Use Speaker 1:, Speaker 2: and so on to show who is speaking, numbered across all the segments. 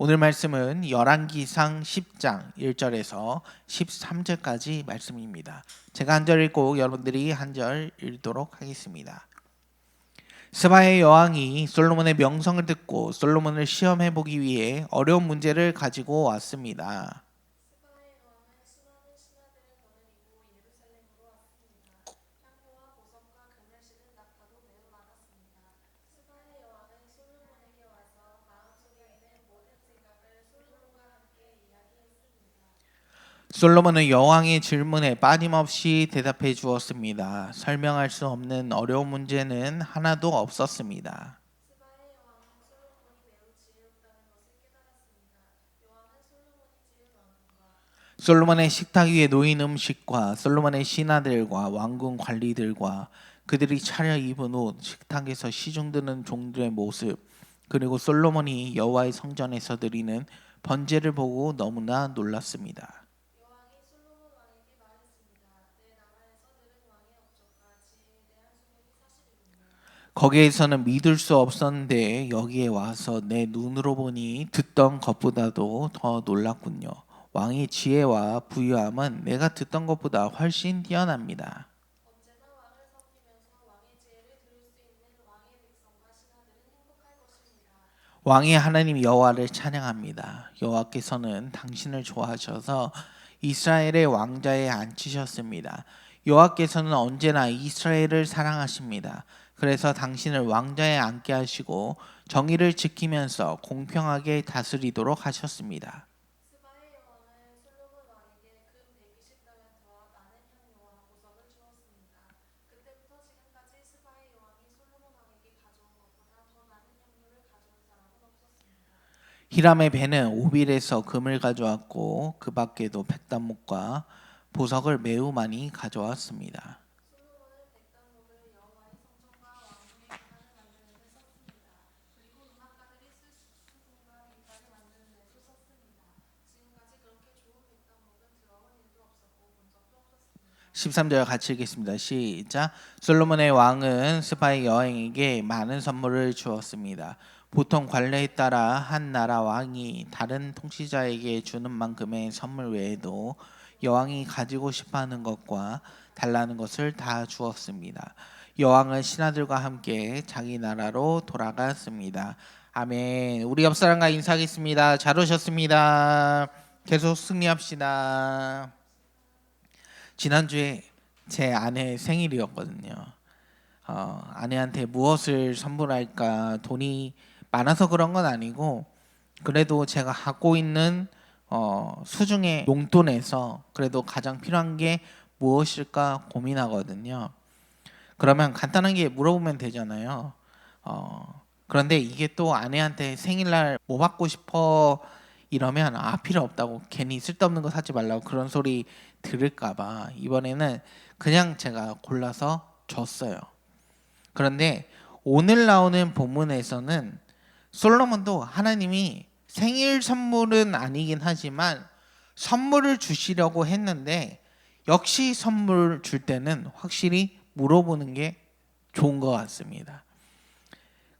Speaker 1: 오늘 말씀은 열왕기상 10장 1절에서 13절까지 말씀입니다. 제가 한 절 읽고 여러분들이 한 절 읽도록 하겠습니다. 스바의 여왕이 솔로몬의 명성을 듣고 솔로몬을 시험해 보기 위해 어려운 문제를 가지고 왔습니다. 솔로몬은 여왕의 질문에 빠짐없이 대답해 주었습니다. 설명할 수 없는 어려운 문제는 하나도 없었습니다. 솔로몬의 식탁 위에 놓인 음식과 솔로몬의 신하들과 왕궁 관리들과 그들이 차려입은 옷, 식탁에서 시중드는 종들의 모습, 그리고 솔로몬이 여호와의 성전에서 드리는 번제를 보고 너무나 놀랐습니다. 거기에서는 믿을 수 없었는데 여기에 와서 내 눈으로 보니 듣던 것보다도 더 놀랐군요. 왕의 지혜와 부유함은 내가 듣던 것보다 훨씬 뛰어납니다. 왕이 하나님 여호와를 찬양합니다. 여호와께서는 당신을 좋아하셔서 이스라엘의 왕좌에 앉히셨습니다. 여호와께서는 언제나 이스라엘을 사랑하십니다. 그래서 당신을 왕좌에 앉게 하시고 정의를 지키면서 공평하게 다스리도록 하셨습니다. 히람의 배는 오빌에서 금을 가져왔고 그 밖에도 백단목과 보석을 매우 많이 가져왔습니다. 십삼 절 같이 읽겠습니다. 시작. 솔로몬의 왕은 스바의 여행에게 많은 선물을 주었습니다. 보통 관례에 따라 한 나라 왕이 다른 통치자에게 주는 만큼의 선물 외에도 여왕이 가지고 싶어하는 것과 달라는 것을 다 주었습니다. 여왕은 신하들과 함께 자기 나라로 돌아갔습니다. 아멘. 우리 옆 사람과 인사하겠습니다. 잘 오셨습니다. 계속 승리합시다. 지난주에 제 아내 생일이었거든요. 아내한테 무엇을 선물할까 돈이 많아서 그런 건 아니고 그래도 제가 갖고 있는 수중의 용돈에서 그래도 가장 필요한 게 무엇일까 고민하거든요. 그러면 간단한 게 물어보면 되잖아요. 그런데 이게 또 아내한테 생일날 뭐 받고 싶어 이러면 필요 없다고 괜히 쓸데없는 거 사지 말라고 그런 소리 들을까봐 이번에는 그냥 제가 골라서 줬어요. 그런데 오늘 나오는 본문에서는 솔로몬도 하나님이 생일 선물은 아니긴 하지만 선물을 주시려고 했는데 역시 선물 줄 때는 확실히 물어보는 게 좋은 것 같습니다.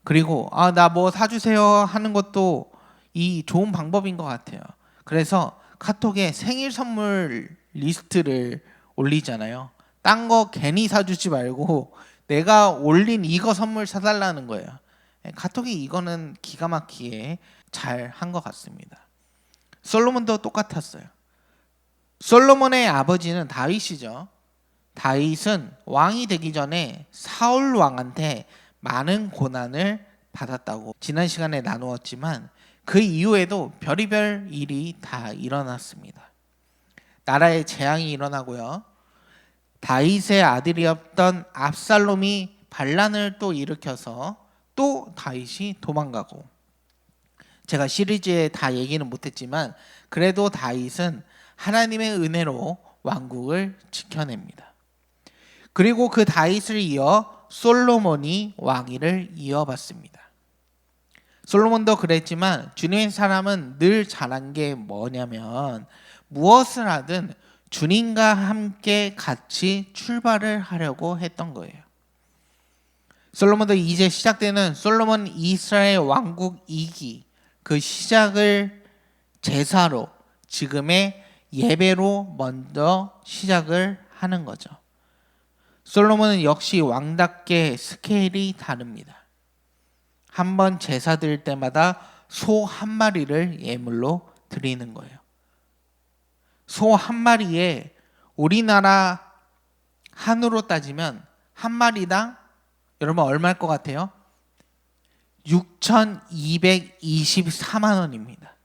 Speaker 1: 그리고 나 뭐 사주세요 하는 것도 이 좋은 방법인 것 같아요. 그래서 카톡에 생일 선물 리스트를 올리잖아요. 딴 거 괜히 사주지 말고 내가 올린 이거 선물 사달라는 거예요. 카톡이 이거는 기가 막히게 잘 한 것 같습니다. 솔로몬도 똑같았어요. 솔로몬의 아버지는 다윗이죠. 다윗은 왕이 되기 전에 사울 왕한테 많은 고난을 받았다고 지난 시간에 나누었지만 그 이후에도 별의별 일이 다 일어났습니다. 나라에 재앙이 일어나고요. 다윗의 아들이었던 압살롬이 반란을 또 일으켜서 또 다윗이 도망가고 제가 시리즈에 다 얘기는 못했지만 그래도 다윗은 하나님의 은혜로 왕국을 지켜냅니다. 그리고 그 다윗을 이어 솔로몬이 왕위를 이어받습니다. 솔로몬도 그랬지만 주님의 사람은 늘 잘한 게 뭐냐면 무엇을 하든 주님과 함께 같이 출발을 하려고 했던 거예요. 솔로몬도 이제 시작되는 솔로몬 이스라엘 왕국 2기 그 시작을 제사로, 지금의 예배로 먼저 시작을 하는 거죠. 솔로몬은 역시 왕답게 스케일이 다릅니다. 한번 제사 드릴 때마다 소 한 마리를 예물로 드리는 거예요. 소 한 마리에 우리나라 한으로 따지면 한 마리당 여러분 얼마일 것 같아요? 6,224만 원입니다.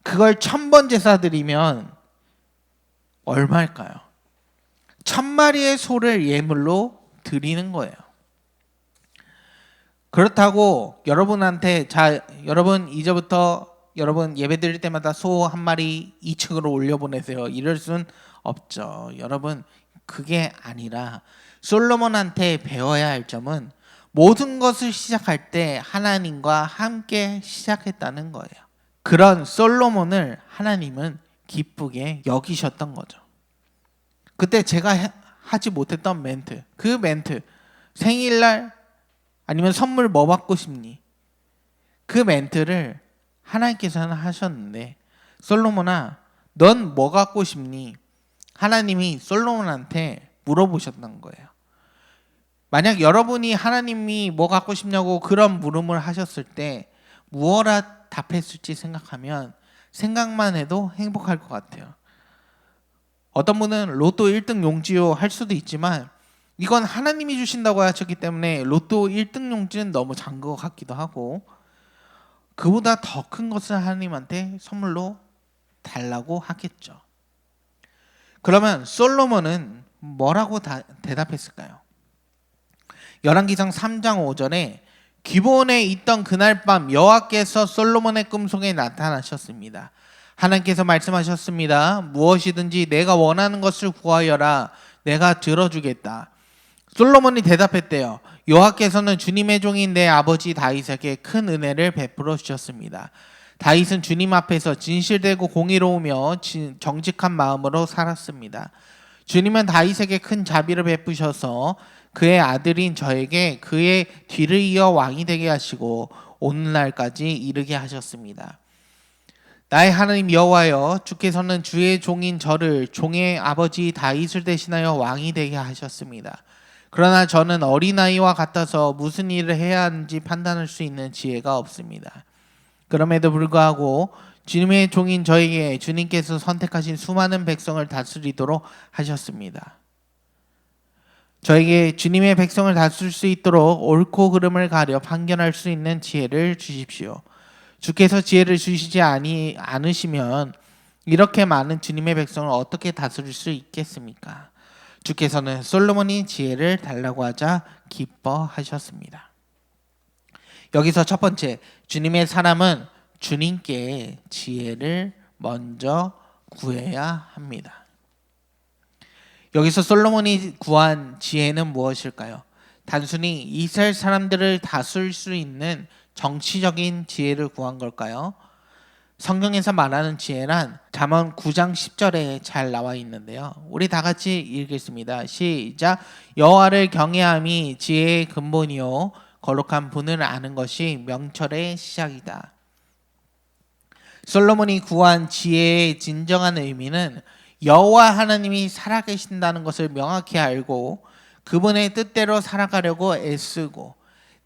Speaker 1: 그걸 1000번 제사 드리면 얼마일까요? 1000마리의 소를 예물로 드리는 거예요. 그렇다고 여러분한테 여러분 이제부터 여러분 예배 드릴 때마다 소 한 마리 2층으로 올려보내세요. 이럴 순 없죠. 여러분 그게 아니라 솔로몬한테 배워야 할 점은 모든 것을 시작할 때 하나님과 함께 시작했다는 거예요. 그런 솔로몬을 하나님은 기쁘게 여기셨던 거죠. 그때 제가 하지 못했던 멘트, 그 멘트, 생일날 아니면 선물 뭐 받고 싶니? 그 멘트를 하나님께서는 하셨는데 솔로몬아 넌 뭐 갖고 싶니? 하나님이 솔로몬한테 물어보셨던 거예요. 만약 여러분이 하나님이 뭐 갖고 싶냐고 그런 물음을 하셨을 때 무엇라 답했을지 생각하면 생각만 해도 행복할 것 같아요. 어떤 분은 로또 1등 용지요 할 수도 있지만 이건 하나님이 주신다고 하셨기 때문에 로또 1등 용지는 너무 작은 것 같기도 하고 그보다 더 큰 것을 하나님한테 선물로 달라고 하겠죠. 그러면 솔로몬은 뭐라고 대답했을까요? 열왕기상 3장 5절에 기브온에 있던 그날 밤 여호와께서 솔로몬의 꿈속에 나타나셨습니다. 하나님께서 말씀하셨습니다. 무엇이든지 내가 원하는 것을 구하여라. 내가 들어주겠다. 솔로몬이 대답했대요. 여호와께서는 주님의 종인 내 아버지 다윗에게 큰 은혜를 베풀어 주셨습니다. 다윗은 주님 앞에서 진실되고 공의로우며 정직한 마음으로 살았습니다. 주님은 다윗에게 큰 자비를 베푸셔서 그의 아들인 저에게 그의 뒤를 이어 왕이 되게 하시고 오늘날까지 이르게 하셨습니다. 나의 하나님 여호와여, 주께서는 주의 종인 저를 종의 아버지 다윗을 대신하여 왕이 되게 하셨습니다. 그러나 저는 어린아이와 같아서 무슨 일을 해야 하는지 판단할 수 있는 지혜가 없습니다. 그럼에도 불구하고 주님의 종인 저에게 주님께서 선택하신 수많은 백성을 다스리도록 하셨습니다. 저에게 주님의 백성을 다스릴 수 있도록 옳고 그름을 가려 판결할 수 있는 지혜를 주십시오. 주께서 지혜를 주시지 않으시면 이렇게 많은 주님의 백성을 어떻게 다스릴 수 있겠습니까? 주께서는 솔로몬이 지혜를 달라고 하자 기뻐하셨습니다. 여기서 첫 번째, 주님의 사람은 주님께 지혜를 먼저 구해야 합니다. 여기서 솔로몬이 구한 지혜는 무엇일까요? 단순히 이스라엘 사람들을 다스릴 수 있는 정치적인 지혜를 구한 걸까요? 성경에서 말하는 지혜란 잠언 9장 10절에 잘 나와 있는데요. 우리 다 같이 읽겠습니다. 시작. 여호와를 경외함이 지혜의 근본이요 거룩한 분을 아는 것이 명철의 시작이다. 솔로몬이 구한 지혜의 진정한 의미는 여호와 하나님이 살아계신다는 것을 명확히 알고 그분의 뜻대로 살아가려고 애쓰고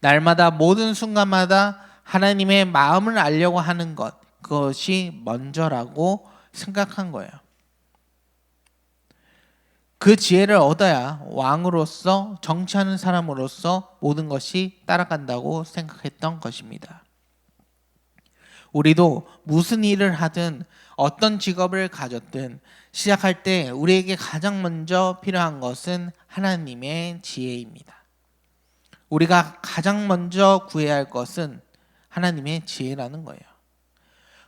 Speaker 1: 날마다 모든 순간마다 하나님의 마음을 알려고 하는 것, 그것이 먼저라고 생각한 거예요. 그 지혜를 얻어야 왕으로서 정치하는 사람으로서 모든 것이 따라간다고 생각했던 것입니다. 우리도 무슨 일을 하든 어떤 직업을 가졌든 시작할 때 우리에게 가장 먼저 필요한 것은 하나님의 지혜입니다. 우리가 가장 먼저 구해야 할 것은 하나님의 지혜라는 거예요.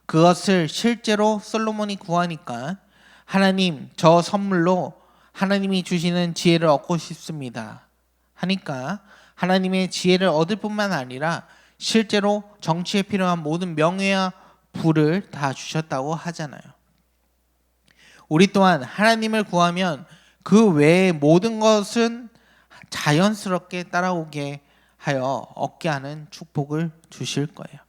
Speaker 1: 그것을 실제로 솔로몬이 구하니까 하나님, 저 선물로 하나님이 주시는 지혜를 얻고 싶습니다 하니까 하나님의 지혜를 얻을 뿐만 아니라 실제로 정치에 필요한 모든 명예와 부를 다 주셨다고 하잖아요. 우리 또한 하나님을 구하면 그 외의 모든 것은 자연스럽게 따라오게 하여 얻게 하는 축복을 주실 거예요.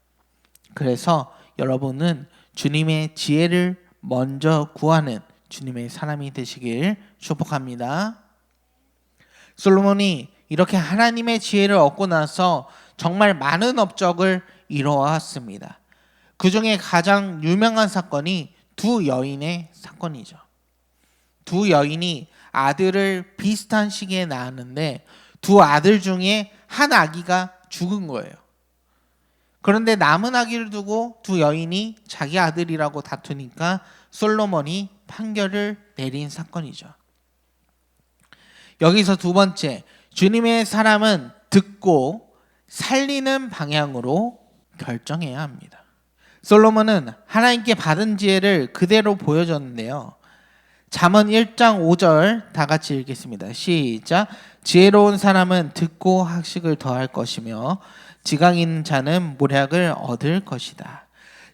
Speaker 1: 그래서 여러분은 주님의 지혜를 먼저 구하는 주님의 사람이 되시길 축복합니다. 솔로몬이 이렇게 하나님의 지혜를 얻고 나서 정말 많은 업적을 이루어왔습니다. 그 중에 가장 유명한 사건이 두 여인의 사건이죠. 두 여인이 아들을 비슷한 시기에 낳았는데 두 아들 중에 한 아기가 죽은 거예요. 그런데 남은 아기를 두고 두 여인이 자기 아들이라고 다투니까 솔로몬이 판결을 내린 사건이죠. 여기서 두 번째, 주님의 사람은 듣고 살리는 방향으로 결정해야 합니다. 솔로몬은 하나님께 받은 지혜를 그대로 보여줬는데요. 잠언 1장 5절 다 같이 읽겠습니다. 시작. 지혜로운 사람은 듣고 학식을 더할 것이며 지각 있는 자는 모략을 얻을 것이다.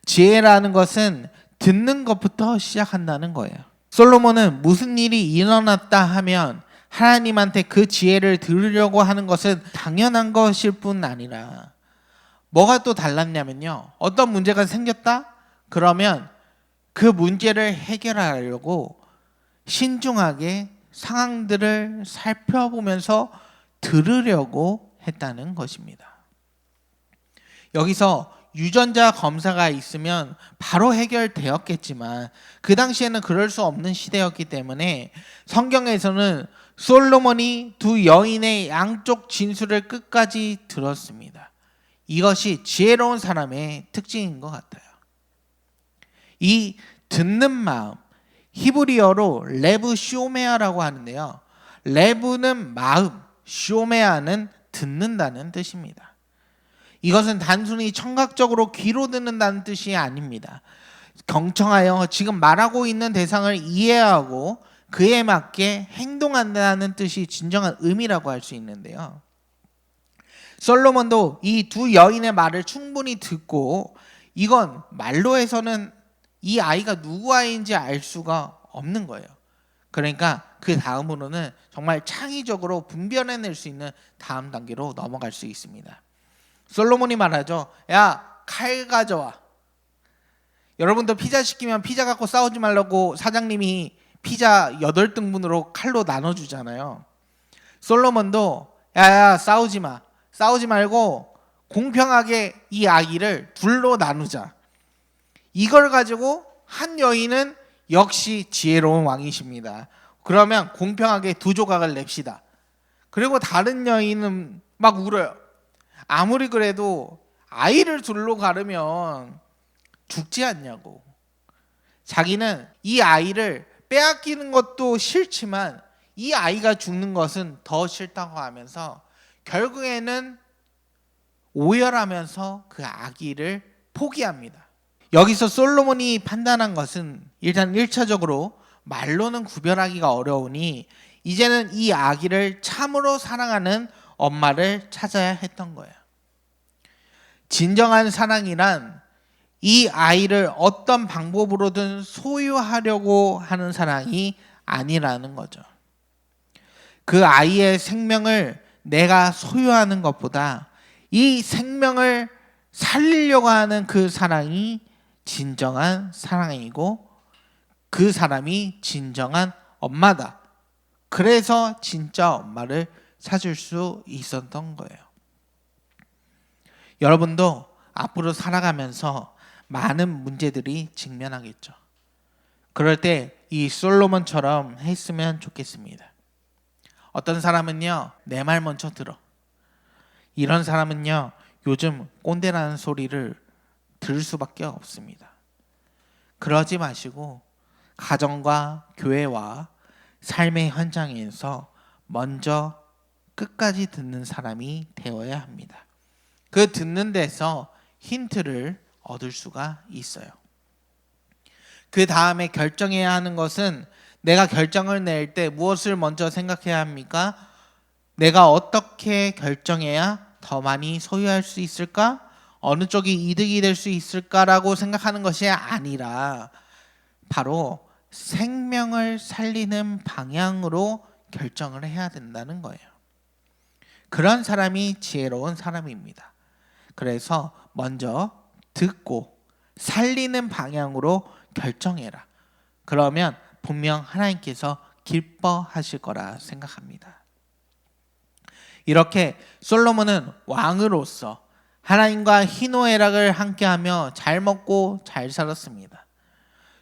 Speaker 1: 지혜라는 것은 듣는 것부터 시작한다는 거예요. 솔로몬은 무슨 일이 일어났다 하면 하나님한테 그 지혜를 들으려고 하는 것은 당연한 것일 뿐 아니라 뭐가 또 달랐냐면요. 어떤 문제가 생겼다? 그러면 그 문제를 해결하려고 신중하게 상황들을 살펴보면서 들으려고 했다는 것입니다. 여기서 유전자 검사가 있으면 바로 해결되었겠지만 그 당시에는 그럴 수 없는 시대였기 때문에 성경에서는 솔로몬이 두 여인의 양쪽 진술을 끝까지 들었습니다. 이것이 지혜로운 사람의 특징인 것 같아요. 이 듣는 마음, 히브리어로 레브 쇼메아라고 하는데요. 레브는 마음, 쇼메아는 듣는다는 뜻입니다. 이것은 단순히 청각적으로 귀로 듣는다는 뜻이 아닙니다. 경청하여 지금 말하고 있는 대상을 이해하고 그에 맞게 행동한다는 뜻이 진정한 의미라고 할 수 있는데요. 솔로몬도 이 두 여인의 말을 충분히 듣고 이건 말로 해서는 이 아이가 누구 아이인지 알 수가 없는 거예요. 그러니까 그 다음으로는 정말 창의적으로 분별해낼 수 있는 다음 단계로 넘어갈 수 있습니다. 솔로몬이 말하죠. 야, 칼 가져와. 여러분도 피자 시키면 피자 갖고 싸우지 말라고 사장님이 피자 8등분으로 칼로 나눠주잖아요. 솔로몬도 야야 싸우지 마. 싸우지 말고 공평하게 이 아기를 둘로 나누자. 이걸 가지고 한 여인은 역시 지혜로운 왕이십니다. 그러면 공평하게 두 조각을 냅시다. 그리고 다른 여인은 막 울어요. 아무리 그래도 아이를 둘로 가르면 죽지 않냐고. 자기는 이 아이를 빼앗기는 것도 싫지만 이 아이가 죽는 것은 더 싫다고 하면서 결국에는 오열하면서 그 아기를 포기합니다. 여기서 솔로몬이 판단한 것은 일단 1차적으로 말로는 구별하기가 어려우니 이제는 이 아기를 참으로 사랑하는 엄마를 찾아야 했던 거예요. 진정한 사랑이란 이 아이를 어떤 방법으로든 소유하려고 하는 사랑이 아니라는 거죠. 그 아이의 생명을 내가 소유하는 것보다 이 생명을 살리려고 하는 그 사랑이 진정한 사랑이고 그 사람이 진정한 엄마다. 그래서 진짜 엄마를 찾을 수 있었던 거예요. 여러분도 앞으로 살아가면서 많은 문제들이 직면하겠죠. 그럴 때 이 솔로몬처럼 했으면 좋겠습니다. 어떤 사람은요, 내 말 먼저 들어. 이런 사람은요, 요즘 꼰대라는 소리를 들을 수밖에 없습니다. 그러지 마시고 가정과 교회와 삶의 현장에서 먼저 끝까지 듣는 사람이 되어야 합니다. 그 듣는 데서 힌트를 얻을 수가 있어요. 그 다음에 결정해야 하는 것은 내가 결정을 낼 때 무엇을 먼저 생각해야 합니까? 내가 어떻게 결정해야 더 많이 소유할 수 있을까? 어느 쪽이 이득이 될 수 있을까라고 생각하는 것이 아니라 바로 생명을 살리는 방향으로 결정을 해야 된다는 거예요. 그런 사람이 지혜로운 사람입니다. 그래서 먼저 듣고 살리는 방향으로 결정해라. 그러면 분명 하나님께서 기뻐하실 거라 생각합니다. 이렇게 솔로몬은 왕으로서 하나님과 희노애락을 함께하며 잘 먹고 잘 살았습니다.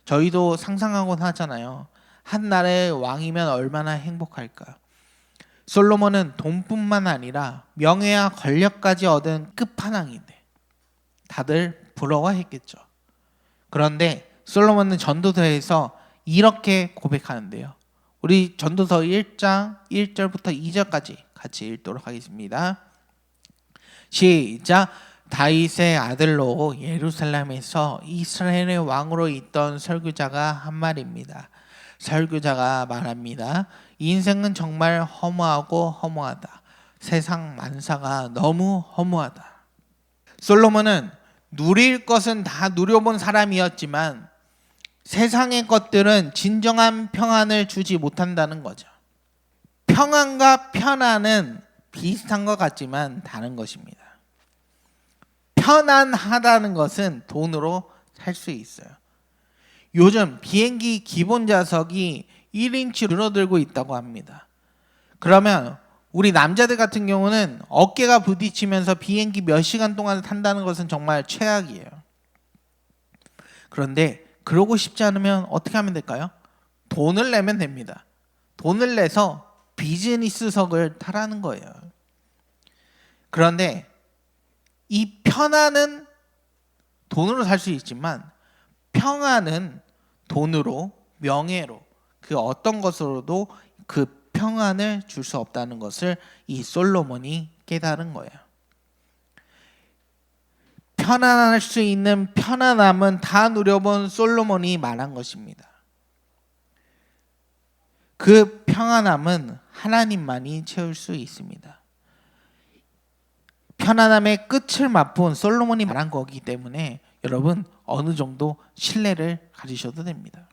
Speaker 1: 저희도 상상하곤 하잖아요. 한 나라의 왕이면 얼마나 행복할까. 솔로몬은 돈뿐만 아니라 명예와 권력까지 얻은 끝판왕인데 다들 부러워했겠죠. 그런데 솔로몬은 전도서에서 이렇게 고백하는데요. 우리 전도서 1장 1절부터 2절까지 같이 읽도록 하겠습니다. 시작. 다윗의 아들로 예루살렘에서 이스라엘의 왕으로 있던 설교자가 한 말입니다. 설교자가 말합니다. 인생은 정말 허무하고 허무하다. 세상 만사가 너무 허무하다. 솔로몬은 누릴 것은 다 누려본 사람이었지만 세상의 것들은 진정한 평안을 주지 못한다는 거죠. 평안과 편안은 비슷한 것 같지만 다른 것입니다. 편안하다는 것은 돈으로 살 수 있어요. 요즘 비행기 기본 좌석이 1인치 줄어들고 있다고 합니다. 그러면 우리 남자들 같은 경우는 어깨가 부딪히면서 비행기 몇 시간 동안 탄다는 것은 정말 최악이에요. 그런데 그러고 싶지 않으면 어떻게 하면 될까요? 돈을 내면 됩니다. 돈을 내서 비즈니스석을 타라는 거예요. 그런데 이 편안은 돈으로 살 수 있지만 평안은 돈으로, 명예로, 그 어떤 것으로도 그 평안을 줄 수 없다는 것을 이 솔로몬이 깨달은 거예요. 편안할 수 있는 편안함은 다 누려본 솔로몬이 말한 것입니다. 그 평안함은 하나님만이 채울 수 있습니다. 편안함의 끝을 맛본 솔로몬이 말한 거기 때문에 여러분 어느 정도 신뢰를 가지셔도 됩니다.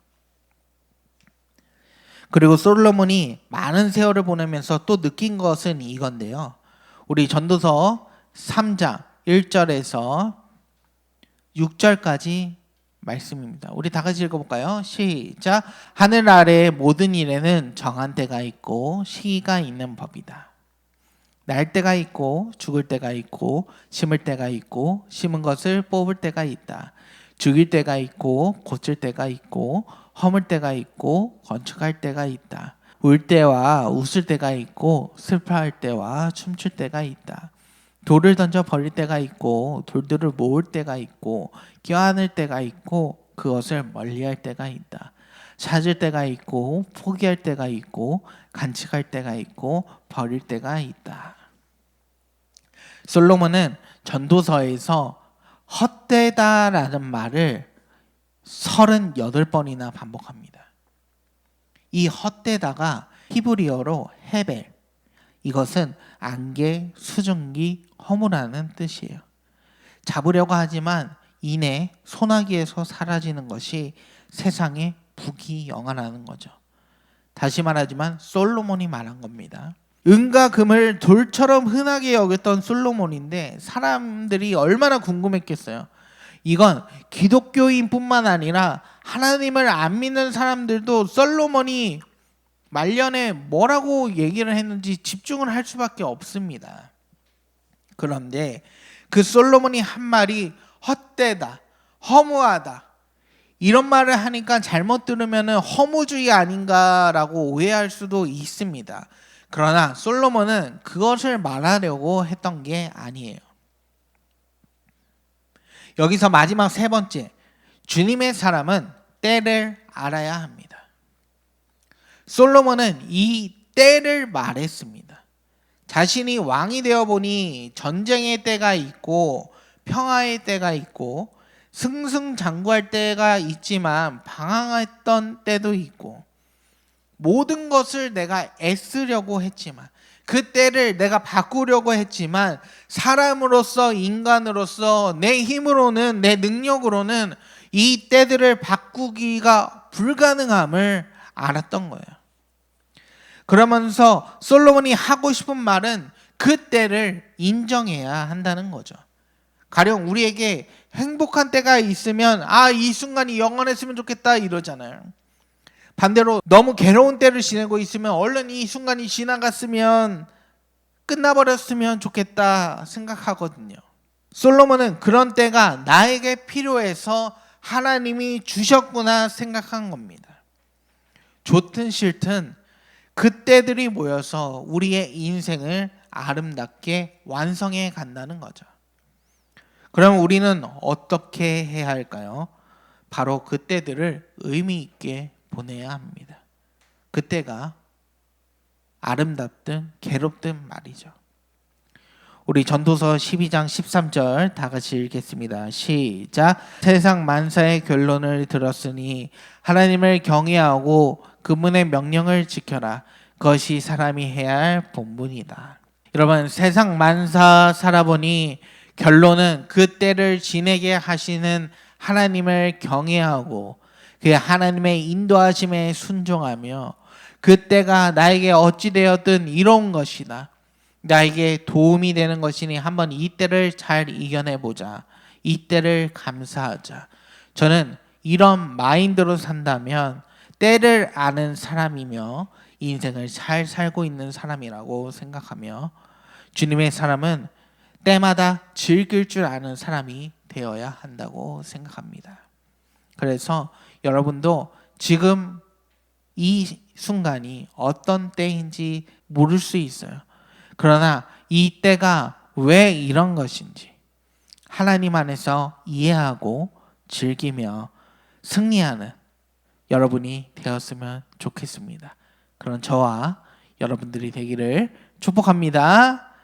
Speaker 1: 그리고 솔로몬이 많은 세월을 보내면서 또 느낀 것은 이건데요. 우리 전도서 3장 1절에서 6절까지 말씀입니다. 우리 다 같이 읽어볼까요? 시작. 하늘 아래의 모든 일에는 정한 때가 있고 시기가 있는 법이다. 날 때가 있고 죽을 때가 있고 심을 때가 있고 심은 것을 뽑을 때가 있다. 죽일 때가 있고 고칠 때가 있고 허물 때가 있고 건축할 때가 있다. 울 때와 웃을 때가 있고 슬퍼할 때와 춤출 때가 있다. 돌을 던져 버릴 때가 있고 돌들을 모을 때가 있고 껴안을 때가 있고 그것을 멀리할 때가 있다. 찾을 때가 있고 포기할 때가 있고 간직할 때가 있고 버릴 때가 있다. 솔로몬은 전도서에서 헛되다라는 말을 38번이나 반복합니다. 이 헛되다가 히브리어로 헤벨, 이것은 안개, 수증기, 허무라는 뜻이에요. 잡으려고 하지만 이내 소나기에서 사라지는 것이 세상의 북이 영화라는 거죠. 다시 말하지만 솔로몬이 말한 겁니다. 은과 금을 돌처럼 흔하게 여겼던 솔로몬인데 사람들이 얼마나 궁금했겠어요. 이건 기독교인뿐만 아니라 하나님을 안 믿는 사람들도 솔로몬이 말년에 뭐라고 얘기를 했는지 집중을 할 수밖에 없습니다. 그런데 그 솔로몬이 한 말이 헛되다, 허무하다, 이런 말을 하니까 잘못 들으면 허무주의 아닌가라고 오해할 수도 있습니다. 그러나 솔로몬은 그것을 말하려고 했던 게 아니에요. 여기서 마지막 세 번째, 주님의 사람은 때를 알아야 합니다. 솔로몬은 이 때를 말했습니다. 자신이 왕이 되어 보니 전쟁의 때가 있고 평화의 때가 있고 승승장구할 때가 있지만 방황했던 때도 있고 모든 것을 내가 애쓰려고 했지만 그 때를 내가 바꾸려고 했지만 사람으로서 인간으로서 내 힘으로는 내 능력으로는 이 때들을 바꾸기가 불가능함을 알았던 거예요. 그러면서 솔로몬이 하고 싶은 말은 그 때를 인정해야 한다는 거죠. 가령 우리에게 행복한 때가 있으면 이 순간이 영원했으면 좋겠다 이러잖아요. 반대로 너무 괴로운 때를 지내고 있으면 얼른 이 순간이 지나갔으면 끝나버렸으면 좋겠다 생각하거든요. 솔로몬은 그런 때가 나에게 필요해서 하나님이 주셨구나 생각한 겁니다. 좋든 싫든 그때들이 모여서 우리의 인생을 아름답게 완성해 간다는 거죠. 그럼 우리는 어떻게 해야 할까요? 바로 그때들을 의미 있게 보내야 합니다. 그때가 아름답든 괴롭든 말이죠. 우리 전도서 12장 13절 다 같이 읽겠습니다. 시작. 세상 만사의 결론을 들었으니 하나님을 경외하고 그분의 명령을 지켜라. 그것이 사람이 해야 할 본분이다. 여러분, 세상 만사 살아보니 결론은 그 때를 지내게 하시는 하나님을 경외하고 그 하나님의 인도하심에 순종하며 그때가 나에게 어찌 되었든 이로운 것이다. 나에게 도움이 되는 것이니 한번 이 때를 잘 이겨내보자. 이 때를 감사하자. 저는 이런 마인드로 산다면 때를 아는 사람이며 인생을 잘 살고 있는 사람이라고 생각하며 주님의 사람은 때마다 즐길 줄 아는 사람이 되어야 한다고 생각합니다. 그래서 여러분도 지금 이 순간이 어떤 때인지 모를 수 있어요. 그러나 이 때가 왜 이런 것인지 하나님 안에서 이해하고 즐기며 승리하는 여러분이 되었으면 좋겠습니다. 그런 저와 여러분들이 되기를 축복합니다.